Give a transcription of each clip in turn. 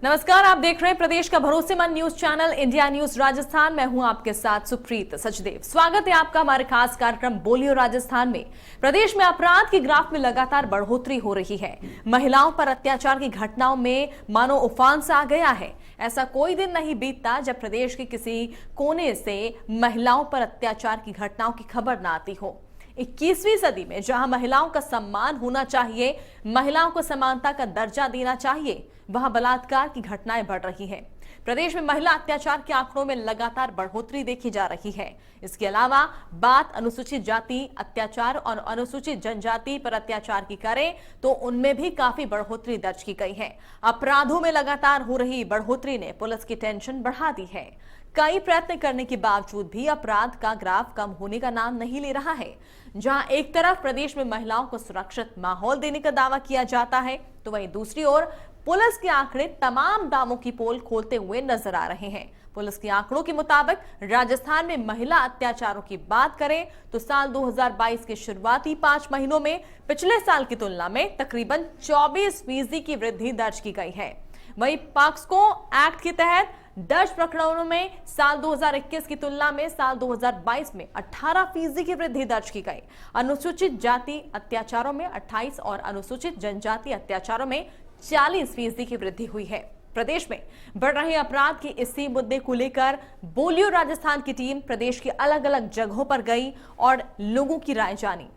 नमस्कार, आप देख रहे हैं प्रदेश का भरोसेमंद news channel India news Rajasthan. मैं हूं आपके साथ सुप्रीत सचदेव। स्वागत है आपका हमारे खास कार्यक्रम बोलियो राजस्थान में। प्रदेश में अपराध के ग्राफ में लगातार बढ़ोतरी हो रही है। महिलाओं पर अत्याचार की घटनाओं में मानो उफान सा आ गया है। ऐसा कोई दिन नहीं बीतता जब प्रदेश के किसी कोने से महिलाओं पर अत्याचार की घटनाओं की खबर न आती हो। 21वीं सदी में जहां महिलाओं का सम्मान होना चाहिए, महिलाओं को समानता का दर्जा देना चाहिए, वहां बलात्कार की घटनाएं बढ़ रही हैं। प्रदेश में महिला अत्याचार के आंकड़ों में लगातार बढ़ोतरी देखी जा रही है। इसके अलावा बात अनुसूचित जाति अत्याचार और अनुसूचित जनजाति पर अत्याचार की करें तो उनमें भी काफी बढ़ोतरी दर्ज की गई है। अपराधों में लगातार हो रही बढ़ोतरी ने पुलिस की टेंशन बढ़ा दी है। कई प्रयत्न करने के बावजूद भी अपराध का ग्राफ कम होने का नाम नहीं ले रहा है। जहां एक तरफ प्रदेश में महिलाओं को सुरक्षित माहौल देने का दावा किया जाता है, तो वहीं दूसरी ओर पुलिस के आंकड़े तमाम दावों की पोल खोलते हुए नजर आ रहे हैं। पुलिस के आंकड़ों के मुताबिक राजस्थान में महिला अत्याचारों की बात करें तो साल 2022 के शुरुआती 5 महीनों में पिछले साल की तुलना में तकरीबन 24% की वृद्धि दर्ज की गई है। वहीं पॉक्सो एक्ट के तहत दर्ज प्रकरणों में साल 2021 की तुलना में साल 2022 में 18% की वृद्धि दर्ज की गई। अनुसूचित जाति अत्याचारों में 28 और अनुसूचित जनजाति अत्याचारों में 40% की वृद्धि हुई है। प्रदेश में बढ़ रहे अपराध के इसी मुद्दे को लेकर बोलियो राजस्थान की टीम प्रदेश की अलग अलग जगहों पर गई और लोगों की राय जानी।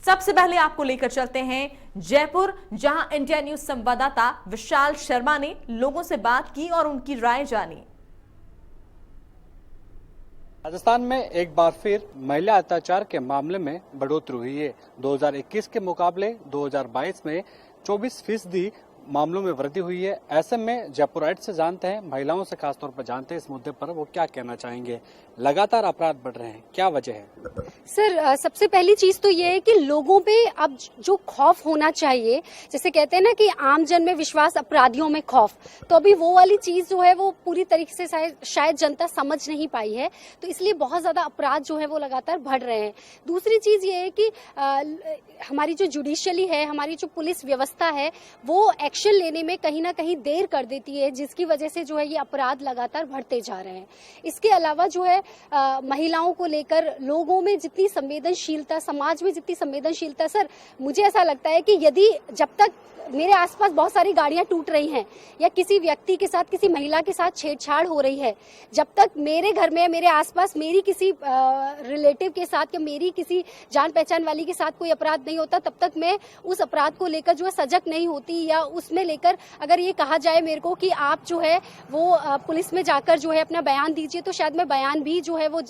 सबसे पहले आपको लेकर चलते हैं जयपुर, जहां इंडिया न्यूज संवाददाता विशाल शर्मा ने लोगों से बात की और उनकी राय जानी। राजस्थान में एक बार फिर महिला अत्याचार के मामले में बढ़ोतरी हुई है। 2021 के मुकाबले 2022 में 24% मामलों में वृद्धि हुई है। ऐसे में जयपुराइट से जानते हैं, महिलाओं से खासतौर पर जानते हैं इस मुद्दे पर वो क्या कहना चाहेंगे। लगातार अपराध बढ़ रहे हैं, क्या वजह है? सर, सबसे पहली चीज तो ये है कि लोगों पे अब जो खौफ होना चाहिए, जैसे कहते हैं ना कि आम जन में विश्वास, अपराधियों में खौफ, तो अभी वो वाली चीज जो है वो पूरी तरीके से शायद जनता समझ नहीं पाई है, तो इसलिए बहुत ज्यादा अपराध जो है वो लगातार बढ़ रहे हैं। दूसरी चीज ये है कि हमारी जो जुडिशियली है, हमारी जो पुलिस व्यवस्था है, वो एक्शन लेने में कहीं ना कहीं देर कर देती है, जिसकी वजह से जो है ये अपराध लगातार बढ़ते जा रहे हैं। इसके अलावा जो है महिलाओं को लेकर लोगों में जितनी संवेदनशीलता, समाज में जितनी संवेदनशीलता, सर मुझे ऐसा लगता है कि यदि जब तक मेरे आसपास बहुत सारी गाड़ियां टूट रही हैं या किसी व्यक्ति के साथ, किसी महिला के साथ छेड़छाड़ हो रही है, जब तक मेरे घर में, मेरे आसपास मेरी किसी रिलेटिव के साथ या मेरी किसी जान पहचान वाली के साथ कोई अपराध नहीं होता, तब तक मैं उस अपराध को लेकर जो है सजग नहीं होती, या उसमें लेकर अगर ये कहा जाए मेरे को कि आप जो है वो पुलिस में जाकर जो है अपना बयान दीजिए, तो शायद मैं बयान भी जो है वो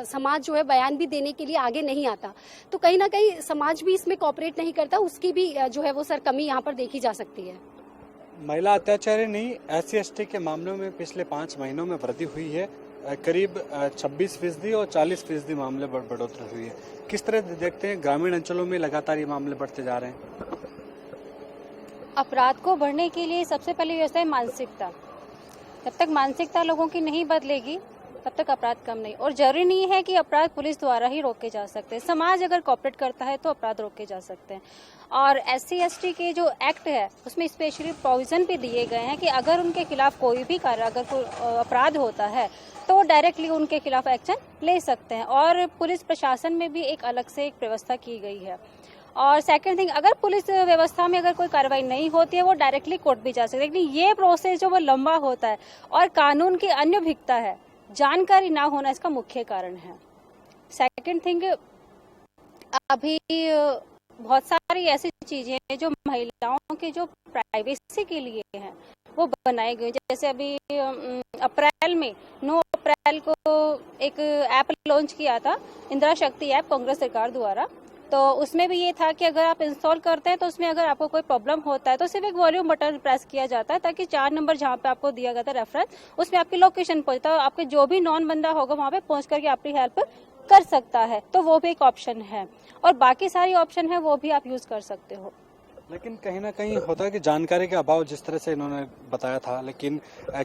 समाज जो है बयान भी देने के लिए आगे नहीं आता। तो कहीं ना कहीं समाज भी इसमें कोऑपरेट नहीं करता, उसकी भी जो है वो सर कमी यहाँ पर देखी जा सकती है। महिला अत्याचार ही नहीं, SC/ST के मामलों में पिछले 5 महीनों में वृद्धि हुई है। करीब 26% और 40% मामले बढ़ोतरी हुई है। किस तरह देखते हैं, ग्रामीण अंचलों में लगातार ये मामले बढ़ते जा रहे हैं? अपराध को बढ़ने के लिए सबसे पहली व्यवस्था है मानसिकता। जब तक मानसिकता लोगों की नहीं बदलेगी तब तक अपराध कम नहीं। और जरूरी नहीं है कि अपराध पुलिस द्वारा ही रोके जा सकते हैं, समाज अगर कोऑपरेट करता है तो अपराध रोके जा सकते हैं। और SC/ST के जो एक्ट है उसमें स्पेशली प्रोविजन भी दिए गए हैं कि अगर उनके खिलाफ कोई भी कार्य, अगर कोई अपराध होता है तो डायरेक्टली उनके खिलाफ एक्शन ले सकते हैं। और पुलिस प्रशासन में भी एक अलग से एक व्यवस्था की गई है। और सेकंड थिंग, अगर पुलिस व्यवस्था में अगर कोई कार्रवाई नहीं होती है, वो डायरेक्टली कोर्ट भी जा सकते हैं, लेकिन ये प्रोसेस जो वो लंबा होता है और कानून की अन्योभिकता है, जानकारी ना होना इसका मुख्य कारण है। सेकंड थिंग, अभी बहुत सारी ऐसी चीजें हैं जो महिलाओं के जो प्राइवेसी के लिए हैं वो बनाई गई। जैसे अभी अप्रैल में 9 अप्रैल को एक ऐप लॉन्च किया था, इंदिरा शक्ति ऐप, कांग्रेस सरकार द्वारा। तो उसमें भी ये था कि अगर आप इंस्टॉल करते हैं तो उसमें अगर आपको कोई प्रॉब्लम होता है तो सिर्फ एक वॉल्यूम बटन प्रेस किया जाता है, ताकि 4 नंबर जहाँ पे आपको दिया गया था रेफरेंस, उसमें आपकी लोकेशन पहुंचता है, आपके जो भी नॉन बंदा होगा वहाँ पे पहुंच करके आपकी हेल्प कर सकता है। तो वो भी एक ऑप्शन है, और बाकी सारी ऑप्शन है वो भी आप यूज कर सकते हो। लेकिन कहीं ना कहीं होता है कि जानकारी का अभाव, जिस तरह से इन्होंने बताया था, लेकिन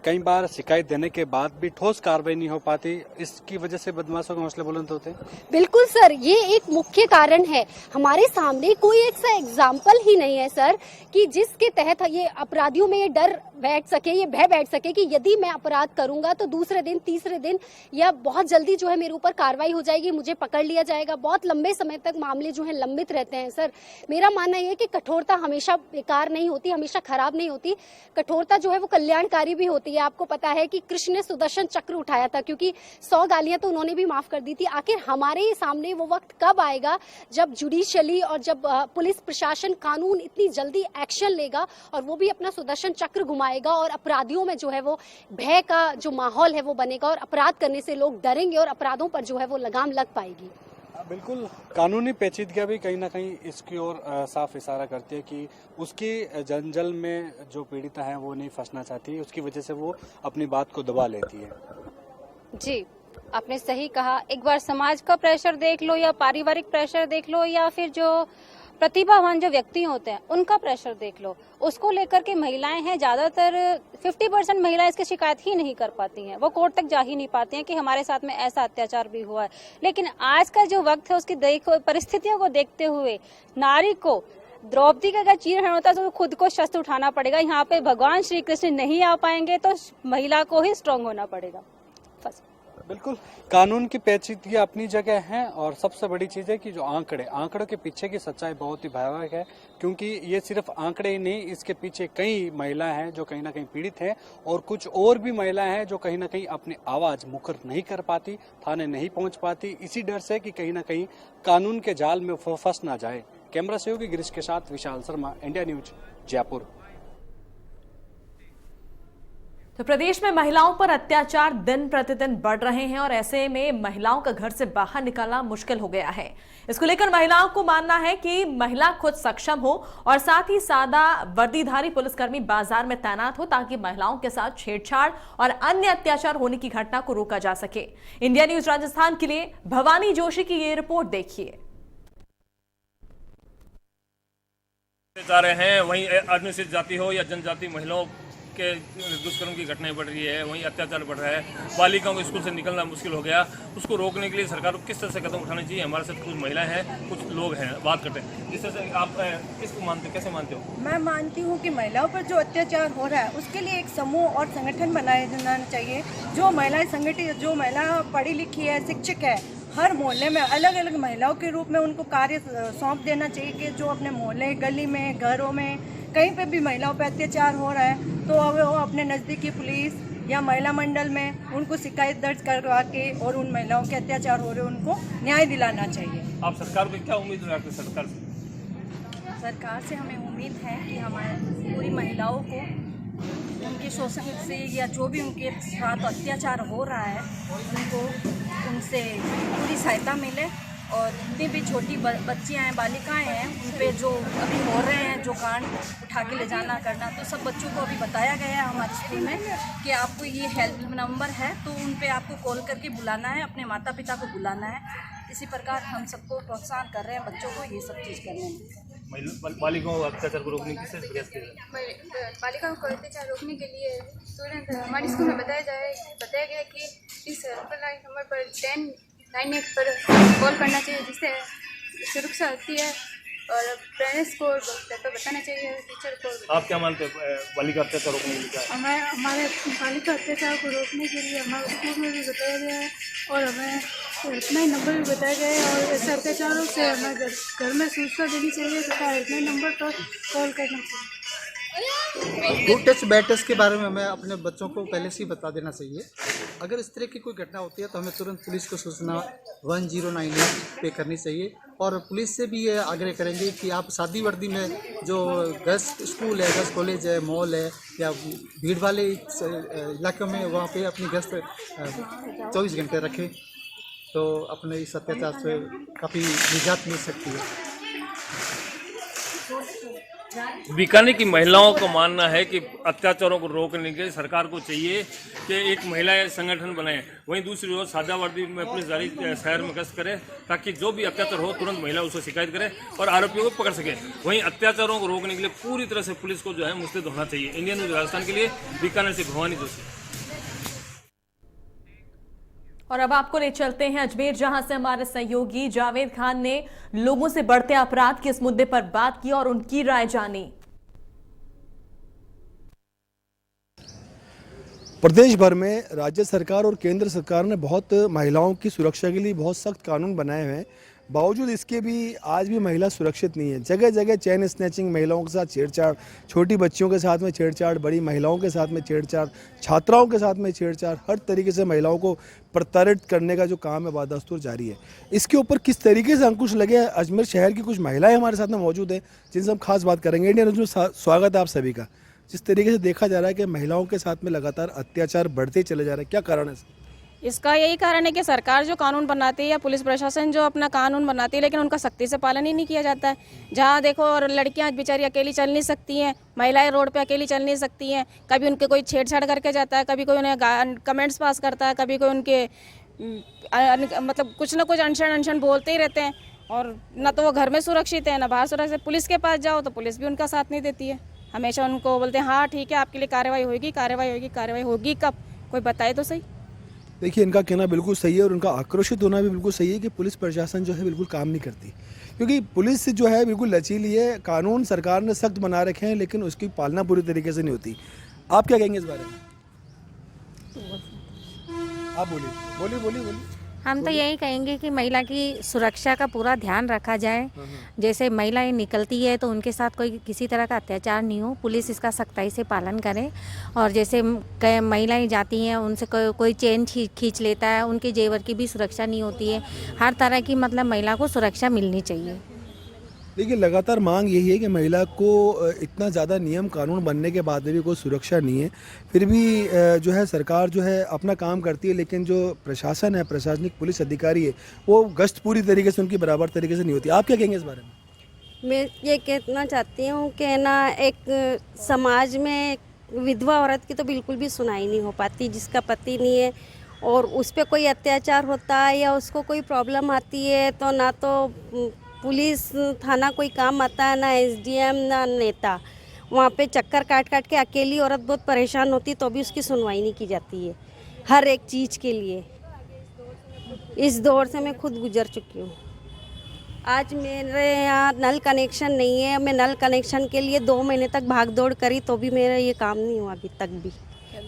कई बार शिकायत देने के बाद भी ठोस कार्रवाई नहीं हो पाती, इसकी वजह से बदमाशों के हौसले बुलंद होते हैं। बिल्कुल सर, ये एक मुख्य कारण है। हमारे सामने कोई एक सा एग्जाम्पल ही नहीं है सर कि जिसके तहत ये अपराधियों में ये डर बैठ सके, ये भय बैठ सके कि यदि मैं अपराध करूंगा तो दूसरे दिन, तीसरे दिन या बहुत जल्दी जो है मेरे ऊपर कार्रवाई हो जाएगी, मुझे पकड़ लिया जाएगा। बहुत लंबे समय तक मामले जो है लंबित रहते हैं सर। मेरा मानना यह है कि कठोरता हमेशा बेकार नहीं होती, हमेशा खराब नहीं होती। कठोरता जो है वो कल्याणकारी भी होती है। आपको पता है कि कृष्ण ने सुदर्शन चक्र उठाया था, क्योंकि 100 गालियां तो उन्होंने भी माफ कर दी थी। आखिर हमारे सामने वो वक्त कब आएगा जब जुडिशियली और जब पुलिस प्रशासन, कानून इतनी जल्दी एक्शन लेगा और वो भी अपना सुदर्शन चक्र घुमाएगा और अपराधियों में जो है वो भय का जो माहौल है वो बनेगा और अपराध करने से लोग डरेंगे और अपराधों पर जो है वो लगाम लग पाएगी। बिल्कुल, कानूनी पेचीदगियां भी कहीं ना कहीं इसकी ओर साफ इशारा करती है कि उसकी जंजल में जो पीड़िता है वो नहीं फंसना चाहती, उसकी वजह से वो अपनी बात को दबा लेती है। जी, आपने सही कहा। एक बार समाज का प्रेशर देख लो या पारिवारिक प्रेशर देख लो या फिर जो प्रतिभावान जो व्यक्ति होते हैं उनका प्रेशर देख लो, उसको लेकर के महिलाएं हैं, ज्यादातर 50% महिलाएं इसकी शिकायत ही नहीं कर पाती हैं। वो कोर्ट तक जा ही नहीं पाती हैं कि हमारे साथ में ऐसा अत्याचार भी हुआ है। लेकिन आज का जो वक्त है उसकी परिस्थितियों को देखते हुए नारी को, द्रौपदी का अगर चीरहरण होता है तो खुद को शस्त्र उठाना पड़ेगा। यहाँ पे भगवान श्री कृष्ण नहीं आ पाएंगे तो महिला को ही स्ट्रांग होना पड़ेगा। बस बिल्कुल, कानून की पेचीदगियां अपनी जगह हैं और सबसे बड़ी चीज है कि जो आंकड़ों के पीछे की सच्चाई बहुत ही भयावह है, क्योंकि ये सिर्फ आंकड़े ही नहीं, इसके पीछे कई महिलाएं हैं जो कहीं ना कहीं पीड़ित हैं और कुछ और भी महिलाएं हैं जो कहीं ना कहीं अपनी आवाज मुखर नहीं कर पाती, थाने नहीं पहुंच पाती, इसी डर से कि कहीं ना कहीं कानून के जाल में फंस ना जाए। कैमरा सहयोगी गिरीश के साथ विशाल शर्मा, इंडिया न्यूज, जयपुर। तो प्रदेश में महिलाओं पर अत्याचार दिन प्रतिदिन बढ़ रहे हैं और ऐसे में महिलाओं का घर से बाहर निकलना मुश्किल हो गया है। इसको लेकर महिलाओं को मानना है कि महिला खुद सक्षम हो और साथ ही सादा वर्दीधारी पुलिसकर्मी बाजार में तैनात हो ताकि महिलाओं के साथ छेड़छाड़ और अन्य अत्याचार होने की घटना को रोका जा सके। इंडिया न्यूज राजस्थान के लिए भवानी जोशी की ये रिपोर्ट देखिए। जा रहे हैं, वहीं अनुसूचित जाति हो या जनजाति महिलाओं के दुष्कर्म की घटनाएं बढ़ रही है, वहीं अत्याचार बढ़ रहा है। बालिकाओं को स्कूल से निकलना मुश्किल हो गया। उसको रोकने के लिए सरकार को किस तरह से कदम उठाने चाहिए? हमारे साथ कुछ महिलाएं हैं, कुछ लोग हैं, बात करते हैं। इस तरह से आप किसको मानते, कैसे मानते हो? मैं मानती हूँ कि महिलाओं पर जो अत्याचार हो रहा है उसके लिए एक समूह और संगठन बनाया जाना चाहिए। जो महिलाएं संगठित, जो महिला पढ़ी लिखी है, शिक्षक है, हर मोहल्ले में अलग अलग महिलाओं के रूप में उनको कार्य सौंप देना चाहिए कि जो अपने मोहल्ले, गली में, घरों में कहीं पे भी महिलाओं पर अत्याचार हो रहा है तो अब वो अपने नज़दीकी पुलिस या महिला मंडल में उनको शिकायत दर्ज करवा के और उन महिलाओं के अत्याचार हो रहे उनको न्याय दिलाना चाहिए। आप सरकार को क्या उम्मीद रखते हैं? सरकार से हमें उम्मीद है कि हमारे पूरी महिलाओं को उनके शोषण से या जो भी उनके साथ अत्याचार हो रहा है उनको उनसे पूरी सहायता मिले और जितनी भी छोटी बच्चियां हैं, बालिकाएं हैं, उन पे जो अभी हो रहे हैं, जो कांड उठा के ले जाना करना, तो सब बच्चों को अभी बताया गया है हमारे स्कूल में कि आपको ये हेल्प नंबर है तो उन पे आपको कॉल करके बुलाना है, अपने माता पिता को बुलाना है। इसी प्रकार हम सबको प्रोत्साहन कर रहे हैं बच्चों को ये सब चीज़ करने में। बालिकाओं को अत्याचार को रोकने की प्रयास किया? बालिकाओं को अत्याचार रोकने के लिए तुरंत हमारे स्कूल में बताया गया कि इस हेल्पलाइन नंबर पर 1098 पर कॉल करना चाहिए, जिससे सुरक्षा होती है और पेरेंट्स को बताना चाहिए, टीचर को। आप क्या मानते हैं बालिका अत्याचार रोकने के लिए? हमारे बालिका अत्याचार को रोकने के लिए हमारे स्कूल में भी बताया गया है और हमें हेल्पलाइन नंबर भी बताया गया है और ऐसे अत्याचारों से हमें घर में सूचना देनी चाहिए तथा हेल्पलाइन नंबर पर कॉल करना चाहिए। गुड टच बैड टच के बारे में हमें अपने बच्चों को पहले से ही बता देना चाहिए। अगर इस तरह की कोई घटना होती है तो हमें तुरंत पुलिस को सूचना 1098 पे करनी चाहिए और पुलिस से भी ये आग्रह करेंगे कि आप शादी वर्दी में जो गर्ल्स स्कूल है, गर्ल्स कॉलेज है, मॉल है या भीड़ वाले इलाकों में वहाँ पे अपनी गश्त 24 घंटे रखें तो अपने इस अत्याचार से काफ़ी निजात मिल सकती है। बीकानेर की महिलाओं का मानना है कि अत्याचारों को रोकने के लिए सरकार को चाहिए कि एक महिला संगठन बनाए। वहीं दूसरी ओर सादावर्दी में पुलिस जारी शहर में गश्त करे ताकि जो भी अत्याचार हो तुरंत महिला उसको शिकायत करे और आरोपियों को पकड़ सके। वहीं अत्याचारों को रोकने के लिए पूरी तरह से पुलिस को जो है मुस्तैद होना चाहिए। इंडियन न्यूज राजस्थान के लिए बीकानेर से भवानी जोशी। और अब आपको ले चलते हैं अजमेर, जहां से हमारे सहयोगी जावेद खान ने लोगों से बढ़ते अपराध के इस मुद्दे पर बात की और उनकी राय जानी। प्रदेश भर में राज्य सरकार और केंद्र सरकार ने बहुत महिलाओं की सुरक्षा के लिए बहुत सख्त कानून बनाए हुए हैं। बावजूद इसके भी आज भी महिला सुरक्षित नहीं है। जगह जगह चेन स्नैचिंग, महिलाओं के साथ छेड़छाड़, छोटी बच्चियों के साथ में छेड़छाड़, बड़ी महिलाओं के साथ में छेड़छाड़, छात्राओं के साथ में छेड़छाड़, हर तरीके से महिलाओं को प्रताड़ित करने का जो काम है बदस्तूर जारी है। इसके ऊपर किस तरीके से अंकुश लगे, अजमेर शहर की कुछ महिलाएं हमारे साथ में मौजूद हैं जिनसे हम खास बात करेंगे। इंडियन न्यूज़ में स्वागत है आप सभी का। जिस तरीके से देखा जा रहा है कि महिलाओं के साथ में लगातार अत्याचार बढ़ते चले जा रहे हैं, क्या कारण है? इसका यही कारण है कि सरकार जो कानून बनाती है या पुलिस प्रशासन जो अपना कानून बनाती है, लेकिन उनका सख्ती से पालन ही नहीं किया जाता है। जहाँ देखो और लड़कियाँ बेचारी अकेली चल नहीं सकती हैं, महिलाएं रोड पे अकेली चल नहीं सकती हैं। कभी उनके कोई छेड़छाड़ करके जाता है, कभी कोई उन्हें कमेंट्स पास करता है, कभी कोई उनके मतलब कुछ ना कुछ अनशन बोलते ही रहते हैं। और ना तो वो घर में सुरक्षित है ना बाहर सुरक्षित। पुलिस के पास जाओ तो पुलिस भी उनका साथ नहीं देती है। हमेशा उनको बोलते हैं हाँ ठीक है आपके लिए कार्रवाई होगी, कार्रवाई होगी। कार्रवाई होगी कब, कोई बताए तो सही। देखिए, इनका कहना बिल्कुल सही है और उनका आक्रोशित होना भी बिल्कुल सही है कि पुलिस प्रशासन जो है बिल्कुल काम नहीं करती, क्योंकि पुलिस जो है बिल्कुल लचीली है। कानून सरकार ने सख्त बना रखे हैं लेकिन उसकी पालना पूरी तरीके से नहीं होती। आप क्या कहेंगे इस बारे में? आप बोलिए। हम तो यही कहेंगे कि महिला की सुरक्षा का पूरा ध्यान रखा जाए। जैसे महिलाएं निकलती है तो उनके साथ कोई किसी तरह का अत्याचार नहीं हो, पुलिस इसका सख्ताई से पालन करे। और जैसे महिलाएं जाती हैं उनसे कोई चेन खींच लेता है, उनके जेवर की भी सुरक्षा नहीं होती है। हर तरह की मतलब महिला को सुरक्षा मिलनी चाहिए। देखिए, लगातार मांग यही है कि महिला को इतना ज़्यादा नियम कानून बनने के बाद भी कोई सुरक्षा नहीं है। फिर भी जो है सरकार जो है अपना काम करती है, लेकिन जो प्रशासन है, प्रशासनिक पुलिस अधिकारी है, वो गश्त पूरी तरीके से उनकी बराबर तरीके से नहीं होती। आप क्या कहेंगे इस बारे में? मैं ये कहना चाहती हूँ कि ना एक समाज में विधवा औरत की तो बिल्कुल भी सुनाई नहीं हो पाती, जिसका पति नहीं है और उस पर कोई अत्याचार होता है या उसको कोई प्रॉब्लम आती है तो ना तो पुलिस थाना कोई काम आता है, ना एसडीएम ना नेता। वहाँ पे चक्कर काट के अकेली औरत बहुत परेशान होती तो भी उसकी सुनवाई नहीं की जाती है हर एक चीज़ के लिए। इस दौर से मैं खुद गुजर चुकी हूँ। आज मेरे यहाँ नल कनेक्शन नहीं है, मैं नल कनेक्शन के लिए 2 महीने तक भाग दौड़ करी तो भी मेरा ये काम नहीं हुआ अभी तक भी।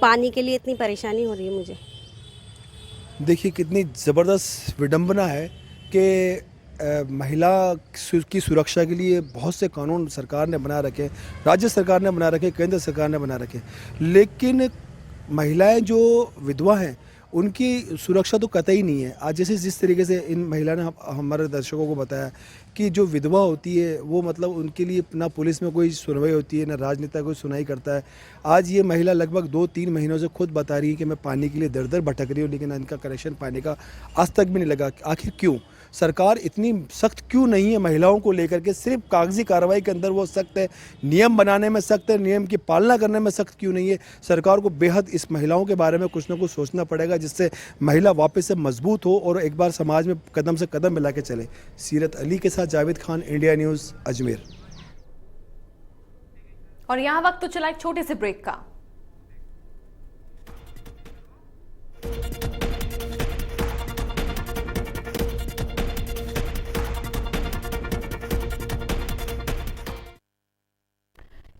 पानी के लिए इतनी परेशानी हो रही है मुझे। देखिए, कितनी ज़बरदस्त विडंबना है कि महिला की सुरक्षा के लिए बहुत से कानून सरकार ने बना रखे, राज्य सरकार ने बना रखे, केंद्र सरकार ने बना रखे, लेकिन महिलाएं जो विधवा हैं उनकी सुरक्षा तो कतई नहीं है। आज जैसे जिस तरीके से इन महिला ने हमारे दर्शकों को बताया कि जो विधवा होती है वो मतलब उनके लिए ना पुलिस में कोई सुनवाई होती है, ना राजनेता कोई सुनाई करता है। आज ये महिला लगभग 2-3 महीनों से खुद बता रही है कि मैं पानी के लिए दर दर भटक रही हूँ, लेकिन इनका कनेक्शन पाने का आज तक भी नहीं लगा। आखिर क्यों? सरकार इतनी सख्त क्यों नहीं है महिलाओं को लेकर के? सिर्फ कागजी कार्रवाई के अंदर वो सख्त है, नियम बनाने में सख्त है, नियम की पालना करने में सख्त क्यों नहीं है? सरकार को बेहद इस महिलाओं के बारे में कुछ ना कुछ सोचना पड़ेगा, जिससे महिला वापस से मजबूत हो और एक बार समाज में कदम से कदम मिला के चले। सीरत अली के साथ जावेद खान, इंडिया न्यूज़, अजमेर। और यहाँ वक्त तो चला एक छोटे से ब्रेक का।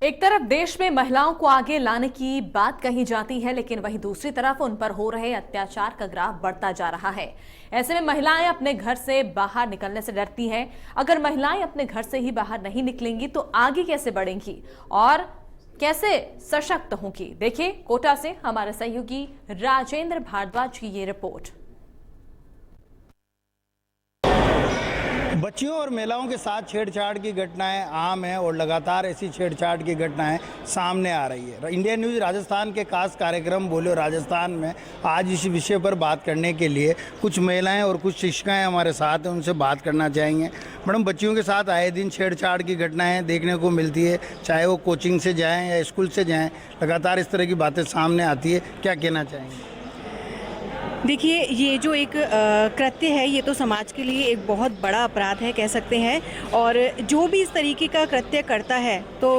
एक तरफ देश में महिलाओं को आगे लाने की बात कही जाती है, लेकिन वहीं दूसरी तरफ उन पर हो रहे अत्याचार का ग्राफ बढ़ता जा रहा है। ऐसे में महिलाएं अपने घर से बाहर निकलने से डरती हैं। अगर महिलाएं अपने घर से ही बाहर नहीं निकलेंगी तो आगे कैसे बढ़ेंगी और कैसे सशक्त होंगी? देखिए कोटा से हमारे सहयोगी राजेंद्र भारद्वाज की ये रिपोर्ट। बच्चियों और महिलाओं के साथ छेड़छाड़ की घटनाएं आम हैं और लगातार ऐसी छेड़छाड़ की घटनाएं सामने आ रही है। इंडिया न्यूज़ राजस्थान के खास कार्यक्रम बोलो राजस्थान में आज इस विषय पर बात करने के लिए कुछ महिलाएं और कुछ शिक्षिकाएं हमारे साथ हैं, उनसे बात करना चाहेंगे। मैडम, बच्चियों के साथ आए दिन छेड़छाड़ की घटनाएँ देखने को मिलती है, चाहे वो कोचिंग से जाएँ या स्कूल से जाएँ, लगातार इस तरह की बातें सामने आती है, क्या कहना चाहेंगे? देखिए, ये जो एक कृत्य है ये तो समाज के लिए एक बहुत बड़ा अपराध है कह सकते हैं, और जो भी इस तरीके का कृत्य करता है तो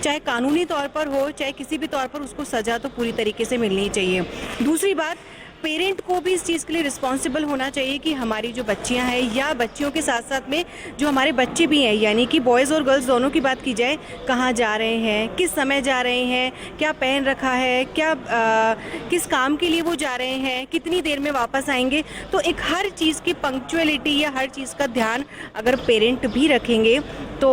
चाहे कानूनी तौर पर हो चाहे किसी भी तौर पर उसको सज़ा तो पूरी तरीके से मिलनी चाहिए। दूसरी बात, पेरेंट को भी इस चीज़ के लिए रिस्पॉन्सिबल होना चाहिए कि हमारी जो बच्चियां हैं या बच्चियों के साथ साथ में जो हमारे बच्चे भी हैं, यानी कि बॉयज़ और गर्ल्स दोनों की बात की जाए, कहाँ जा रहे हैं, किस समय जा रहे हैं, क्या पहन रखा है, क्या किस काम के लिए वो जा रहे हैं, कितनी देर में वापस आएंगे। तो एक हर चीज़ की पंक्चुअलिटी या हर चीज़ का ध्यान अगर पेरेंट भी रखेंगे तो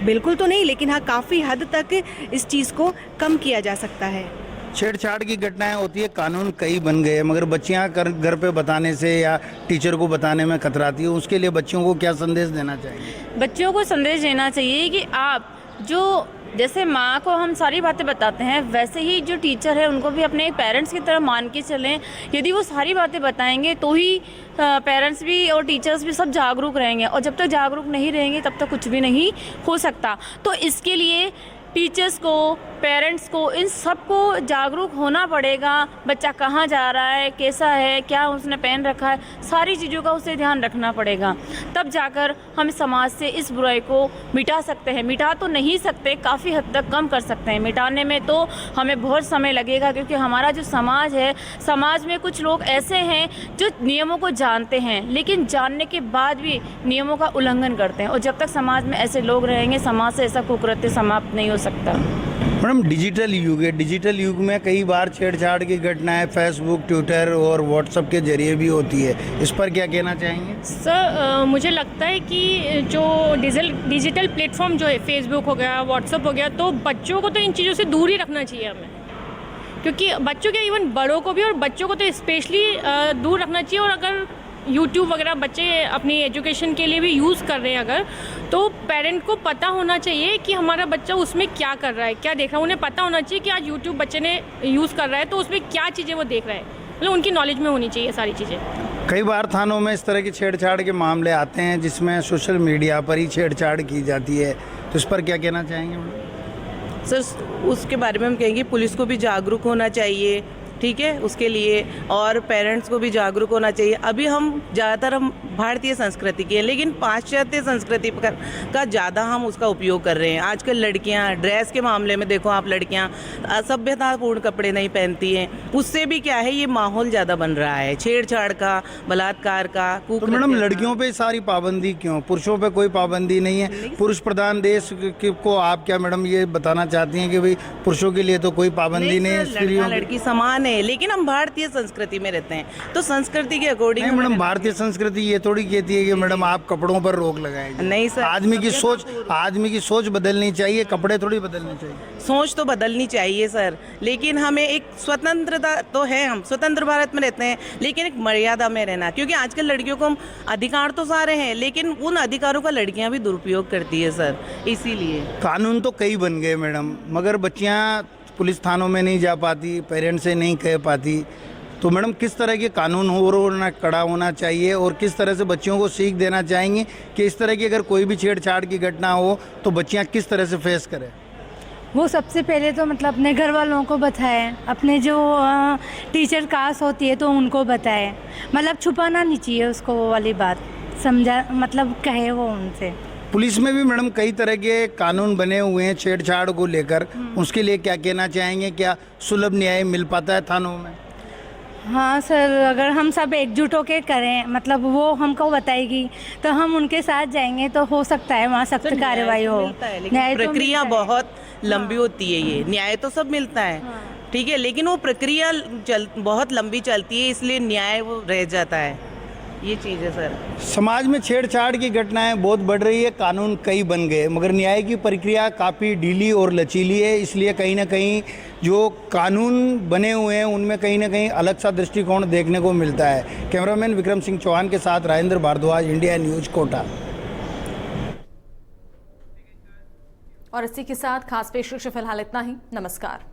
बिल्कुल तो नहीं, लेकिन हाँ काफ़ी हद तक इस चीज़ को कम किया जा सकता है। छेड़छाड़ की घटनाएं होती है, कानून कई बन गए, मगर बच्चियां घर पे बताने से या टीचर को बताने में कतराती है। उसके लिए बच्चियों को क्या संदेश देना चाहिए? बच्चों को संदेश देना चाहिए कि आप जो जैसे माँ को हम सारी बातें बताते हैं, वैसे ही जो टीचर है उनको भी अपने पेरेंट्स की तरह मान के चलें। यदि वो सारी बातें बताएंगे तो ही पेरेंट्स भी और टीचर्स भी सब जागरूक रहेंगे, और जब तक जागरूक नहीं रहेंगे तब तक कुछ भी नहीं हो सकता। तो इसके लिए टीचर्स को, पेरेंट्स को, इन सबको जागरूक होना पड़ेगा। बच्चा कहाँ जा रहा है, कैसा है, क्या उसने पहन रखा है, सारी चीज़ों का उसे ध्यान रखना पड़ेगा। तब जाकर हम समाज से इस बुराई को मिटा सकते हैं। मिटा तो नहीं सकते, काफ़ी हद तक कम कर सकते हैं। मिटाने में तो हमें बहुत समय लगेगा, क्योंकि हमारा जो समाज है, समाज में कुछ लोग ऐसे हैं जो नियमों को जानते हैं लेकिन जानने के बाद भी नियमों का उल्लंघन करते हैं, और जब तक समाज में ऐसे लोग रहेंगे समाज से ऐसा कुकृत्य समाप्त नहीं हो सकता। मैडम, डिजिटल युग है, डिजिटल युग में कई बार छेड़छाड़ की घटनाएं फेसबुक, ट्विटर और व्हाट्सएप के जरिए भी होती है, इस पर क्या कहना चाहेंगे? सर, मुझे लगता है कि जो डिजिटल प्लेटफॉर्म जो है, फेसबुक हो गया, व्हाट्सएप हो गया, तो बच्चों को तो इन चीज़ों से दूर ही रखना चाहिए हमें, क्योंकि बच्चों के इवन बड़ों को भी, और बच्चों को तो स्पेशली दूर रखना चाहिए। और अगर यूट्यूब वगैरह बच्चे अपनी एजुकेशन के लिए भी यूज़ कर रहे हैं अगर, तो पेरेंट को पता होना चाहिए कि हमारा बच्चा उसमें क्या कर रहा है, क्या देख रहा है। उन्हें पता होना चाहिए कि आज यूट्यूब बच्चे ने यूज़ कर रहा है तो उसमें क्या चीज़ें वो देख रहा है, मतलब उनकी नॉलेज में होनी चाहिए सारी चीज़ें। कई बार थानों में इस तरह की छेड़छाड़ के मामले आते हैं जिसमें सोशल मीडिया पर ही छेड़छाड़ की जाती है, तो इस पर क्या कहना चाहेंगे? सर, उसके बारे में हम कहेंगे पुलिस को भी जागरूक होना चाहिए, ठीक है, उसके लिए, और पेरेंट्स को भी जागरूक होना चाहिए। अभी हम ज़्यादातर हम भारतीय संस्कृति के हैं, लेकिन पाश्चात्य संस्कृति का ज़्यादा हम उसका उपयोग कर रहे हैं। आजकल लड़कियां ड्रेस के मामले में देखो आप, लड़कियां असभ्यतापूर्ण कपड़े नहीं पहनती हैं, उससे भी क्या है ये माहौल ज़्यादा बन रहा है छेड़छाड़ का, बलात्कार का। तो मैडम, लड़कियों पे सारी पाबंदी क्यों, पुरुषों पे कोई पाबंदी नहीं है? पुरुष प्रधान देश को आप क्या मैडम ये बताना चाहती हैं कि भाई पुरुषों के लिए तो कोई पाबंदी नहीं है, लड़की समान है, लेकिन हम भारतीय संस्कृति में रहते हैं तो संस्कृति के अकॉर्डिंग। नहीं मैडम, भारतीय संस्कृति ये थोड़ी कहती है कि मैडम आप कपड़ों पर रोक लगाएंगे। नहीं सर, आदमी की सोच बदलनी चाहिए, कपड़े थोड़ी बदलने चाहिए। सोच तो बदलनी चाहिए सर, लेकिन हमें एक स्वतंत्रता तो है, हम स्वतंत्र भारत में रहते हैं, लेकिन एक मर्यादा में रहना, क्योंकि आजकल लड़कियों को हम अधिकार तो सारे हैं लेकिन उन अधिकारों का लड़कियां भी दुरुपयोग करती है सर। इसीलिए कानून तो कई बन गए मैडम, मगर बच्चियां पुलिस थानों में नहीं जा पाती, पेरेंट्स से नहीं कह पाती, तो मैडम किस तरह के कानून होना कड़ा होना चाहिए, और किस तरह से बच्चियों को सीख देना चाहेंगे कि इस तरह की अगर कोई भी छेड़छाड़ की घटना हो तो बच्चियां किस तरह से फेस करें? वो सबसे पहले तो मतलब अपने घर वालों को बताएं, अपने जो टीचर क्लास होती है तो उनको बताएं, मतलब छुपाना नहीं चाहिए उसको, वो वाली बात समझा, मतलब कहे वो उनसे। पुलिस में भी मैडम कई तरह के कानून बने हुए हैं छेड़छाड़ को लेकर, उसके लिए क्या कहना चाहेंगे? क्या सुलभ न्याय मिल पाता है थानों में? हाँ सर, अगर हम सब एकजुट होकर करें, मतलब वो हमको बताएगी तो हम उनके साथ जाएंगे तो हो सकता है वहाँ सख्त कार्रवाई हो। न्याय प्रक्रिया बहुत लंबी होती है, ये न्याय तो सब मिलता है, ठीक है, लेकिन वो प्रक्रिया बहुत लंबी चलती है, इसलिए न्याय वो रह जाता है। ये चीज़ है सर। समाज में छेड़छाड़ की घटनाएं बहुत बढ़ रही है, कानून कई बन गए, मगर न्याय की प्रक्रिया काफ़ी ढीली और लचीली है। इसलिए कहीं ना कहीं जो कानून बने हुए हैं उनमें कहीं ना कहीं अलग सा दृष्टिकोण देखने को मिलता है। कैमरामैन विक्रम सिंह चौहान के साथ राजेंद्र भारद्वाज, इंडिया न्यूज़, कोटा। और इसी के साथ खास पेशकश फिलहाल इतना ही। नमस्कार।